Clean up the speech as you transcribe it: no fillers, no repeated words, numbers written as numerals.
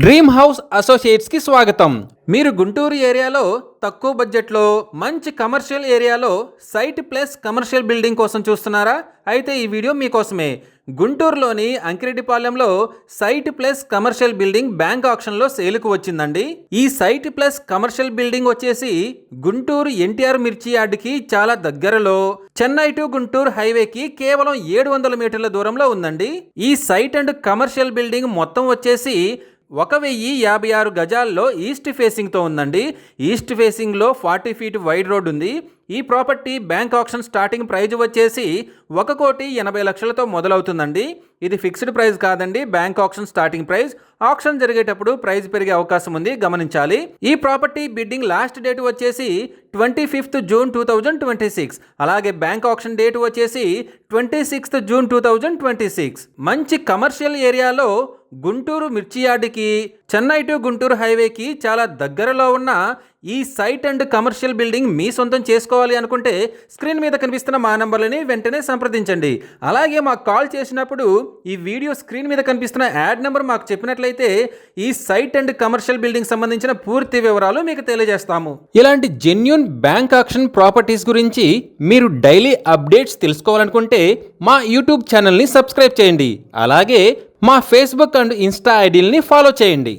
Dream house associates కి స్వాగతం. మీరు గుంటూరు ఏరియాలో తక్కువ బడ్జెట్లో మంచి కమర్షియల్ ఏరియాలో సైట్ ప్లస్ కమర్షియల్ బిల్డింగ్ కోసం చూస్తున్నారా? అయితే ఈ వీడియో మీకోసమే. గుంటూరులోని అంకిరెడ్డిపాలెంలో site plus commercial building bank ఆక్షన్లో సేల్కు వచ్చిందండి. ఈ సైట్ ప్లస్ కమర్షియల్ బిల్డింగ్ వచ్చేసి గుంటూరు ఎన్టీఆర్ మిర్చి యార్డ్కి చాలా దగ్గరలో, చెన్నై టు గుంటూరు హైవేకి కేవలం 700 మీటర్ల దూరంలో ఉందండి. ఈ సైట్ అండ్ కమర్షియల్ బిల్డింగ్ మొత్తం వచ్చేసి 1056 గజాల్లో ఈస్ట్ ఫేసింగ్తో ఉందండి. ఈస్ట్ ఫేసింగ్లో 40 ఫీట్ వైడ్ రోడ్ ఉంది. ఈ property bank auction starting price వచ్చేసి 1,80,00,000తో మొదలవుతుందండి. ఇది ఫిక్స్డ్ ప్రైస్ కాదండి, bank auction starting price. Auction జరిగేటప్పుడు ప్రైస్ పెరిగే అవకాశం ఉంది, గమనించాలి. ఈ ప్రాపర్టీ బిడ్డింగ్ లాస్ట్ డేట్ వచ్చేసి 25th జూన్ 2026. అలాగే బ్యాంక్ ఆక్షన్ డేట్ వచ్చేసి 26th జూన్ 2026. మంచి కమర్షియల్ ఏరియాలో గుంటూరు మిర్చి యార్డ్కి, చెన్నై టు గుంటూరు హైవేకి చాలా దగ్గరలో ఉన్న ఈ సైట్ అండ్ కమర్షియల్ బిల్డింగ్ మీ సొంతం చేసుకోవాలి అనుకుంటే స్క్రీన్ మీద కనిపిస్తున్న మా నంబర్లని వెంటనే సంప్రదించండి. అలాగే మాకు కాల్ చేసినప్పుడు ఈ వీడియో స్క్రీన్ మీద కనిపిస్తున్న యాడ్ నెంబర్ మాకు చెప్పినట్లయితే ఈ సైట్ అండ్ కమర్షియల్ బిల్డింగ్ సంబంధించిన పూర్తి వివరాలు మీకు తెలియజేస్తాము. ఇలాంటి జెన్యూన్ బ్యాంక్ ఆక్షన్ ప్రాపర్టీస్ గురించి మీరు డైలీ అప్డేట్స్ తెలుసుకోవాలనుకుంటే మా యూట్యూబ్ ఛానల్ని సబ్స్క్రైబ్ చేయండి. అలాగే మా ఫేస్బుక్ అండ్ ఇన్స్టా ఐడీలని ఫాలో చేయండి.